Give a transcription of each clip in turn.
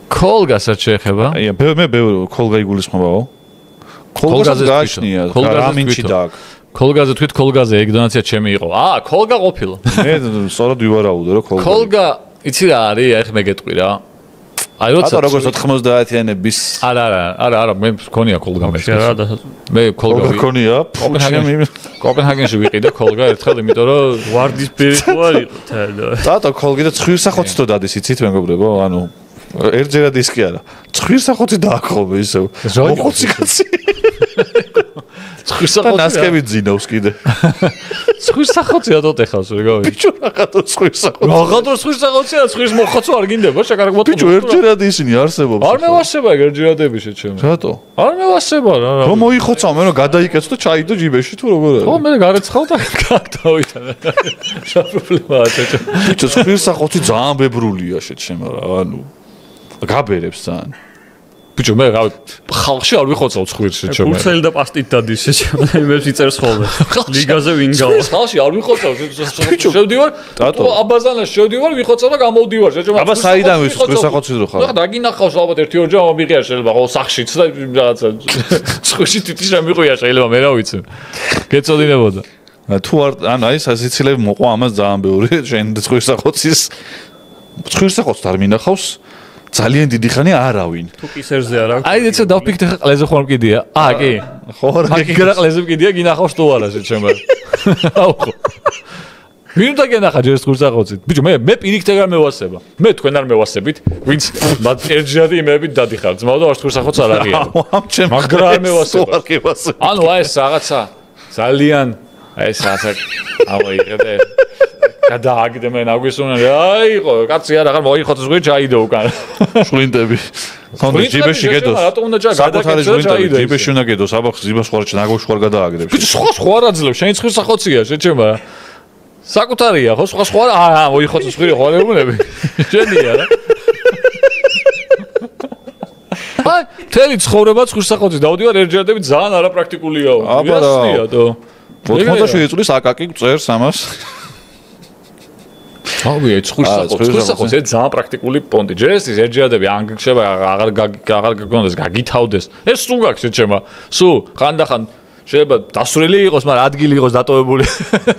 კოლგასაც შეეხება? აი, მე კოლგა იგულისხმობაო. კოლგაზე გააჩნია, რამინჩი და კოლგაზე თქვით კოლგაზე ეგ დონაცია ჩემი იყო. კოლგა ყოფილა. მე სწორად ვივარაუდე რომ კოლგა. კოლგა იცი რა არის? აი მე გეტყვი რა. აი როცა როგორც 90-იანების არა მე მქონია კოლგა მე კოლგა მქონია კოპენჰაგენში ვიყიდე კოლგა ერთხელ იმიტომ რომ ვარდისფერი ხო არ იყო თან დატო კოლგი და ცხვირსახოცი თო დადის იცით მეგობრებო ანუ ერთჯერად ის კი არა ცხვირსახოცი დაახოლმე ისევ მოხოცი კაცი ცხვირსახოცი ნასკები ძინავს კიდე ცხვირსახოცი რატო ეხავს რეგავი ბიჭო რაღაცა ცხვირსახოცი რაღაცა ცხვირსახოცია ცხვირის მოხოცო არ გინდება შეკარგ მოტყვა ბიჭო ერთჯერად ისინი არსებობს არ მევასება ეგ ერთჯერადები შეჩემ რატო არ მევასება რა რომ მოიხოცავ მე რომ გადაიკეთო და ჩაიდო ჯიბეში თუ როგორ არის ხო მე გარეცხავ და გავიტან რა პრობლემაა შეჩემ ბიჭო ცხვირსახოცი ძალიან ბებრულია შეჩემ რა ანუ გაბერებს ძალიან ბიჭო მე რა ხალხში არ ვიხოცავ ცხვირს შეჩემ კურცელი და პასტით დადის შეჩემ მე ვიწერს ხოლმე ლიგაზე ვინ გავა ხალხში არ ვიხოცავ შევდივარ აბაზანაში შევდივარ ვიხოცავ და გამოვდივარ შეჩემ აბა საიდან ვის ცხვირსახოცი რო ხარ და დაგინახავს ალბათ ერთი ორჯერ მომიღია შეიძლება ხო სახშიც და რაღაცა ცხვირში თვითი შემიყვია შეიძლება მე რა ვიცი გეწოდინებოდა თუ არ ანუ აი სასიცილები მოყვა ამას ძალიან ბევრი შენ ცხვირსახოცის არ მინახავს ძალიან დიდი ხანი არავინ. თუ კისერზე არ აქვს. აი ეცა დავფიქრე ხა ყლეზე ხომ მკიდია? კი. ხო რა. გიგრა ყლეზე მკიდია, გინახავს თუ არა შეჩემ. აუ ხო. ვინ უნდა გენახა ჯერ ცხვირსახოცით? ბიჭო მე პირიქით არ მევასება. მე თქვენ არ მევასებით, ვინც მათ ერთჯერადი იმებით დადიხარ. ძმაო და ვარ ცხვირსახოც არ აღია. მაგრა არ მევასება. ანუ აი ეს რაღაცა ძალიან აი ეს რაღაცა ავიღე გადააგდე მე ნაგვისუნე აიყო კაცი არ აღარ მოიხოც ზღვი ჩაიდო უკან შვლინტები ხონდა ჯიბეში გედოს საკუთარი შვლინტები ჯიბეში უნდა გედოს აბა ზიბას ხوار ნაგვში ხوار გადააგდებს ბიჭო სხვა არ აძლევ შენი ცხვირსახოცია შეჩემა საკუთარია ხო სხვა მოიხოც ზღვი ხوارებულები შენია რა აი თელი ცხოვრება ცხვირსახოცი დავდივარ ერთჯერადები ძალიან არაპრაქტიკულიაო ვიასწია თო 87 წლის აკაკი წერს ამას ავი ცხვირსახოცი ძალიან პრაქტიკული პონტი ჯერ ეს ერთჯერადები ანგლისში აღარ გაგონდეს გაგითავდეს ეს სულ გაქვს შეჩემა სულ ხანდახან შეიძლება დასვრელი იყოს მაგრამ ადგილი იყოს დატოვებული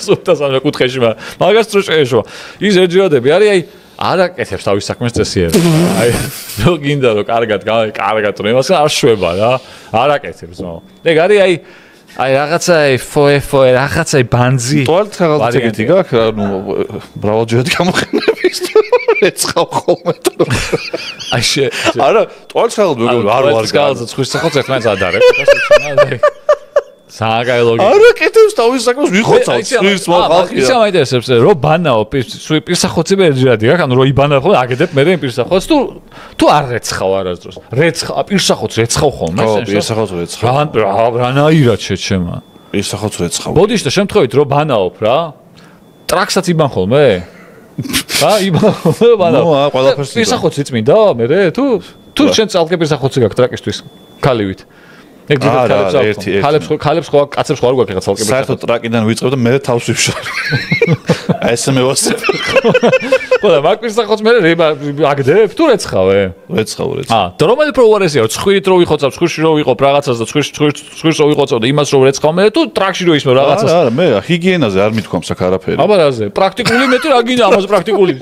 სულთასამე კუთხეში მაგას თუ შეეშვა ის ერთჯერადები არის აი არ აკეთებს თავის საქმეს წესიერად აი რო გინდა რომ კარგად რომ იმას არ შვება რა არ აკეთებს ნო ეგ არის აი რაღაცა ფოე რაღაცა ბანძი ტუალეტ რაღაც ეგეთი გაქვს ანუ ბრავალჯერად გამოხენების ეცხავ ხოლმე აი არა ტუალეტ რაღაც არ ვარ გალზე ცხვირსახოც ერთმანეთს ადარებს საგაილოგი არა კეთებს თავის საქმეს ვიხოცავ ცხვირს ხალხი ისა მაინტერესებს რო ბანაო პირსახოცი ერთჯერადი გაქვს ანუ რო იბანა ხოლმე აგედებ მე პირსახოც თუ არ რეცხავ არასდროს რეცხავ პირსახოც რეცხავ ხოლმე ხო პირსახოც რეცხავ რანაირად შეჩემა პირსახოც რეცხავ ბოდიშთა შემთხვევით რო ბანაობ რა ტრაქსაც იბან ხოლმე რა იბან ბანაობ ნუ ყველაფერს პირსახოც იწმინდა მე თუ შენ წალკე პირსახოცი გაქვს ტრაკისთვის ქალივით ეგ დიდად ქალებს ხო კაცებს ხო არ გვაქვს ეხლა ცალკე საერთოდ ტრაკიდან ვიწყებ და მე თავს ვიფშარ აი ესე მევასებ ხო და მაგ პირსახოც მე აგდებ თუ რეცხავე რეცხავ და რომელი უფრო უარესია ცხვირით რო ვიხოცავ ცხვირში რო ვიყო რაღაცას და ცხვირს რო ვიხოცავ და იმას რო რეცხავ მე თუ ტრაქში რო ისმევ რაღაცას არა მე ჰიგიენაზე არ მithქვამს აქ არაფერი აბა რაზე პრაქტიკული მეტი რა გინდა ამას პრაქტიკული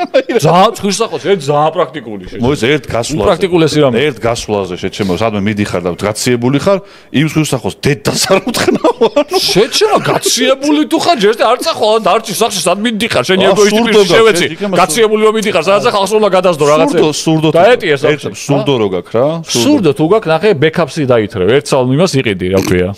ძალიან ცხვირსახოც ძალიან პრაქტიკული შეჭ მოიცა ერთ გასვლაზე პრაქტიკულესი რამე ერთ გასვლაზე შეჩემო სადმე მიდიხარ და გაციებული ხარ იმ ცხვირსახოს დედას არ უთხრნაო ანუ შეჩემო გაციებული თუ ხარ ჯერ არ წახვალ და არჩი სახში სად მიდიხარ შენი ეგოისტი პირში შევეცი გაციებული რომ მიდიხარ სადაც ხალხს უნდა გადასდო რაღაცა სურდო დაეტიეს სურდო რო გაქვს რა სურდო თუ გაქვს ნახე ბექაპსი დაითრევ ერთ სალ იმას იყიდი რა ქვია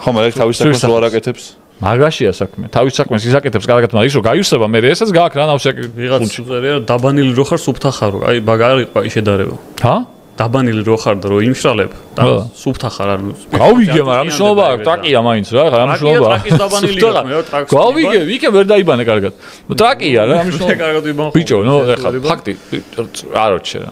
ხო მაგრამ თავის საქმეს რო არ აკეთებს მაგაშია საქმე თავის საქმეს ისაკეთებს კარგად მაგრამ ის რო გაიუსება მე ესაც გაქვს რა ნავს ვიღაც უწერია დაბანილი რო ხარ სუფთა ხარ აი მაგარი ყვა შედარება ჰა დაბანილი რო ხარ და რო იმშრალებ და სუფთა ხარ არ გავიგე მაგრამ მნიშვნელობა ტრაკია მაინც რა მნიშვნელობა ტრაკის დაბანილი მე ტრაკს გავიგე ვიკე ვერ დაიბანე კარგად ტრაკია რა მნიშვნელობა კარგად ვიბან ბიჭო ნო ეხლა ფაქტი არ რჩე რა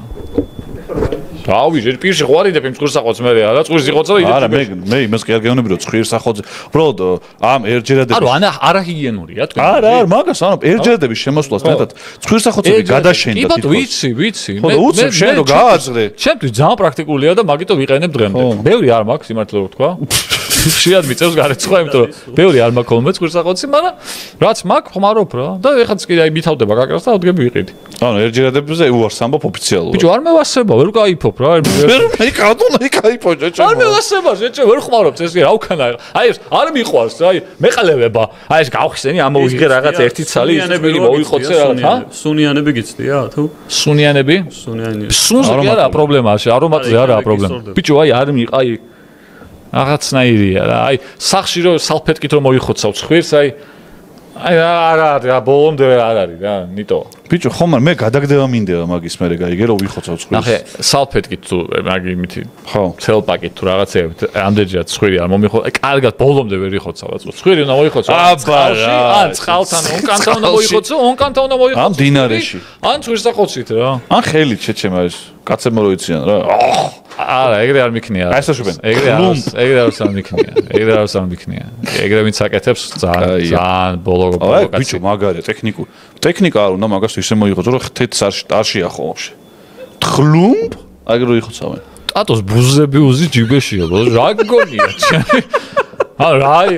რავი, პირში ყვარიდებ იმ ცხვრსახოც მე რა, ცხვრს იხოცა და არა, მე იმას კი არ გეუბნები რომ ცხვრსახოც, უბრალოდ ამ ერჯერადების არა, არაჰიგიენურია თქვენ. არა, მაგას ანუ ერჯერადების შემოსვლას მეტად ცხვრსახოცები გადაშენდა თვითონ. კი, ვიცი. ხო, უცებ შენ რო გააძრე. ჩემთვის ძალიან პრაქტიკულია და მაგითო ვიყენებ დღემდე. ბევრი არ მაქვს სიმართლე რომ ვთქვა. შეიძლება მიწევს გარეცხვა, იმიტომ რომ ბევრი არ მაქვს ხოლმე ცხვრსახოცი, მაგრამ რაც მაქვს, ხმარობ რა. და ეხაც კი აი მითავდება გაკრას და ავდგები ვიყიდი. ანუ ერჯერადებზე უარს ამბობ ოფიციალურად. ბიჭო, არ მევასება, ვერ გაიფობ რა. მე კაიფო შეჭე. არ მევასება, შეჭე, ვერ ხმარობ ეს რა უკანა. აი ეს არ მიყვარს, აი მეყალევება. აი ეს გავხსენი, ამოვიღე რაღაც ერთი ცალი, ის პირი მოიხოცე რაღაც, ჰა? სუნიანები გიცდია თუ? სუნიანები? სუნზე კი არა პრობლემაა, არომატზე არაა პრობლემა. ბიჭო, აი არ აი რაღაცნაირია რა. აი სახში რომ სალფეტკით რომ მოიხოცავ ცხვირს, აი არა, ბოლომდე არ არის რა, ნიტო. ბიჭო, ხომ მე გადაგდება მინდება მაგის მერე გაიგე რომ ვიხოცავ ცხვირს. ნახე, სალფეტკით თუ მაგი მითი. ხო. ცელპაკით თუ რაღაცეებით ამდენჯერად ცხვირი არ მომიხო. აი კარგად ბოლომდე ვერ იხოცავ რა. ცხვირი უნდა მოიხოცო. აბა რა. ან წყალთან, ონკანთან უნდა მოიხოცო, ონკანთან უნდა მოიხოცო. ამ დინარეში. ან ცხვრსახოცით რა. ან ხელით შეჩემა ეს კაცებმა რო იციან რა. არა, ეგრე არ მიქნია. აი ესაშუბენ. ეგრე არ მიქნია. ეგრე არ მიქნია. ეგრე ვინც აკეთებს ძალიან ბოლო აი ბიჭო, მაგარია ტექნიკა არ უნდა მაგას ისე მოიხოცო რომ თეთრ არ შეახო ვაფშე. თხლუმ აგ რო იხოცავენ. ტატოს ბუზები უზი ჯიბეშია, რა გონია ჩემი. აი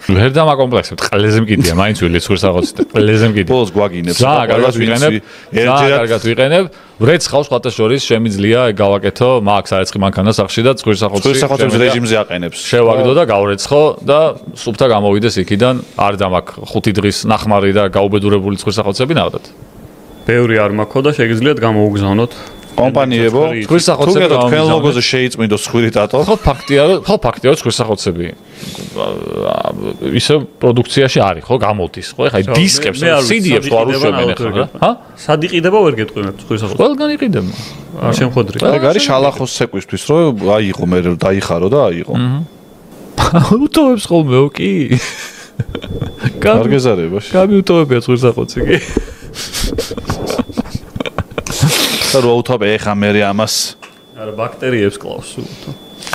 ვერ დამაკომპლექსებ, ყლეზე მკიდია, მაინც ვილი ცხვრსახოცით, ყლეზე მკიდია. ბოლოს გვაგინებს. კარგად ვიყენებ. ვრეცხავს სხვათა შორის შემიძლია გავაკეთო, მაქვს არაცხი მანქანა სახში და ცხვრსახოცების რეჟიმზე აყენებს. შევაგდო და გავრეცხო და სუფთა გამოვიდეს იქიდან, არ დამაქვს 5 დღის ნახმარი და გაუბედურებული ცხვრსახოცები ნახდათ. ბევრი არ მაქვს და შეგიძლიათ გამოუგზავნოთ. კომპანიებო, ცხვრსახოცები და თქვენ ლოგოზე შეიწმინდოს ხვირი ტატო. ხო ფაქტია, ცხვრსახოცები ისე პროდუქციაში არის, ხო, გამოდის, ხო? ეხლა დისკებს, CD-ებს ხო არ უშვებენ ეხლა რა? ჰა? სად იყიდება ვერ გეტყვინებთ ცხვრსახოცი? ყველგან იყიდება. არ შემხვედრი. ეგ არის შალახოს ცეკვისთვის, რომ აიღო მე დაიხარო და აიღო. უტოვებს ხოლმე, ოკი. კარგეზარება. გამიუტოვებია ცხვრსახოცი კი. და რო უთავე ეხა მე ამას არა ბაქტერიებს კლავს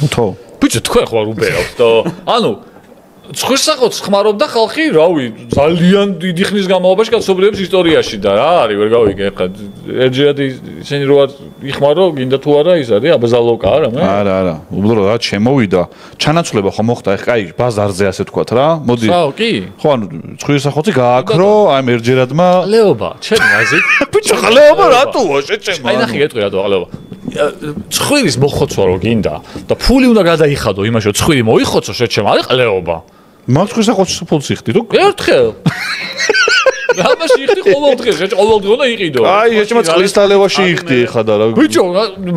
უთო ბიჭო თქვენ ხო არ უბერავთ და ანუ ცხვრსახოცს ხმარობდა ხალხი რავი ძალიან დიდი ხნის განმავლობაში კაცობრიობის ისტორიაში და რა არის ვერ გავიგე ეხა ერჯერად ისინი რო არ იხმარო გინდა თუ არა ის არის აბაზალოკა არა მე არა უბრალოდ რა შემოვიდა ჩანაცვლება ხო მოხდა ეხა აი ბაზარზე ასე თქვათ რა მოდი კი ხო ანუ ცხვრსახოცი გააქრო აი ერჯერადმა ყლეობა ჩემი აზრით ბიჭო ყლეობა რატოა შეჭემა აი ნახე გეტყვი რატო ყლეობა ცხვირის მოხოცვა რო გინდა და ფული უნდა გადაიხადო იმაში რომ ცხვირი მოიხოცო შეჭემა არის ყლეობა მაგ ცხვრსახოცს ფულს იხდი თუ ერთხელ რამაში იხდი ყოველდღე უნდა იყიდო აი შეჭემა წყლის თალევაში იხდი ხა და რა ბიჭო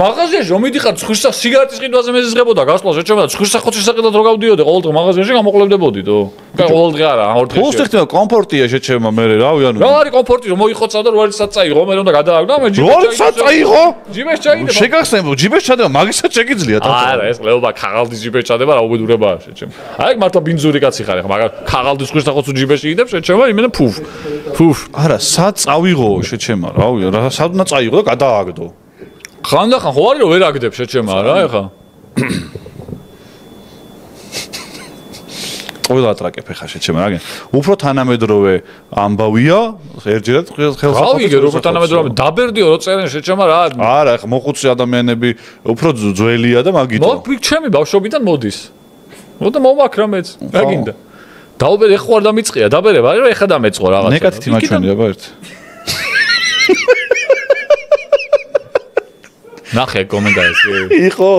მაღაზიაში რომ მიდიხარ ცხვრსახ სიგარეტის ყიდვაზე მეზიზღებოდა გასვლა შეჭემა და ცხვრსახოცის საყიდად რო გავდიოდე ყოველდღე მაღაზიაში გამოყლებდებოდი თუ ყოველდღე არა ორ დღეში ფულს იხდი კომფორტია შეჭემა მე რავი ანუ რა არის კომფორტი რომ მოიხოცავ და როარიცაც წაიღო მე უნდა გადააგდო მე როარიცაც წაიღო ჯიბეს ჩაიდება შეგახსენებო ჯიბეს ჩადება მაგისაც შეგიძლია თქო არა ეს ყლეობა ქაღალდის ჯიბეს ჩადება რა უბედურებაა შეჭემა აი მართლა ბინძური კაცი ხარ ახლა მაგრამ ქაღალდის ცხვრსახოცს ჯიბეში იდებს შეჭემა იმენა ფუფ არა სად წავიღო შეჭემა რავი რა სად უნდა წაიღო და გადააგდო ხანდახან ხო არის რომ ვერ აგდებ შეჭემა რა ეხა ყველა ტრაკებ ხა შეჭემა რაგენ უფრო თანამედროვე ამბავია ერთჯერად ხელს გავიგე რომ თანამედროვე დაბერდიო რო წერენ შეჭემა რა არა ხა მოხუცი ადამიანები უფრო ძველია და მაგითო მოგ ჩემი ბავშვობიდან მოდის მოდა მომაქრა მეც რა გინდა დაუბერე ეხა არ დამიწყია დაბერება არა ეხა დამეწყო რაღაცა ნეკათი მაჩვენია ბა ერთ ნახე კომენტარს იყო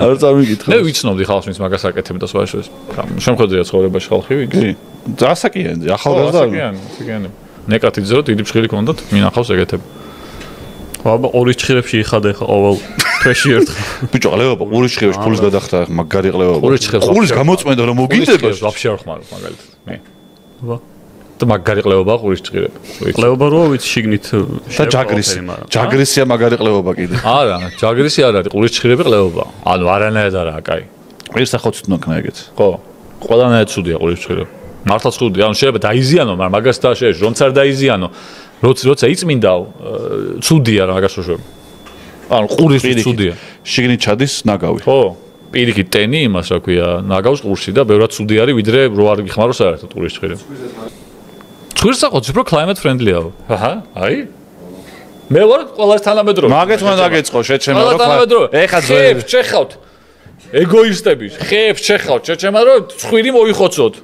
არ წამიგითხა მე ვიცნობდი ხალხს ვინც მაგას აკეთებდა და სხვა შეს შემხედრია ცხოვრებაში ხალხი ვინც დასაკიანზე ახალგაზრდა ასაკიანი ნეკათი ძრო დიდი ფშხილი ქონდათ მინახავს ეგეთები ხო აბა ორი ჩხირებში იხადე ხა ყოველ თვეში ერთხელ ბიჭო ყლეობა ორი ჩხირებში ფულის გადახდა მაგარი ყლეობა ორი ჩხირებში ფულის გამოწმენდა რომ მოგინდება ვაფშე არ ხმარობ მაგალითად მე და მაგარი ყლეობა ყურის ჩხირები ყლეობა რო ვიცი შიგნით და ჯაგრისია მაგარი ყლეობა კიდე არა ჯაგრისი არ არის ყურის ჩხირები ყლეობა ანუ არანაირად არაა კაი ერთსახოცით ნოქნა ეგეც ხო ყველანაირად ცუდია ყურის ჩხირები მართლა ცუდია ანუ შეიძლება დაიზიანო მაგრამ მაგას და შეეშ რომც არ დაიზიანო როცა იწმინდაო ცუდია რა მაგას უშვებ ანუ ყურის ცუდია. შიგნით ჩადის ნაგავი. ხო. პირიქით ტენი იმას რა ქვია, ნაგავს ყურში და ბევრად ცუდი არის ვიდრე რო არ გიხმარო საერთოდ ყურის ჭხირი. ჭვირსახოც უფრო climate friendly-აო. აჰა, აი. მე ვარ ყველას თანამედროვე. მაგეთ უნდა დაგეწყო შეჩემა რომ ეხა ხეებს ჩეხავთ. ეგოისტები, ხეებს ჩეხავთ, შეჩემა რომ ჭხირი მოიხოცოთ.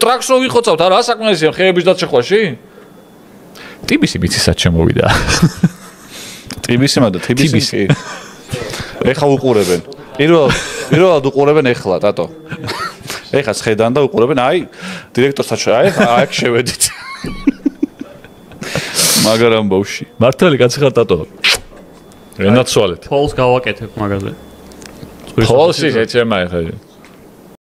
ტრაქს რო ვიხოცავთ, არა ასაკმარისია ხეების დაჩეხვაში? ტიბისი მიცისად შემოვიდა. ტიბისი მადა ტიბისი. ეხა უყურებენ. პირველად უყურებენ ეხლა, ტატო. ეხა შედან და უყურებენ, აი, დირექტორსაც აი, აქ შევედით. მაგრამ ბავში. მართალი კაცი ხარ ტატო. რენაცვალეთ. ფოლს გავაკეთებ მაგაზე. ფოლსი შეჩემა ეხა.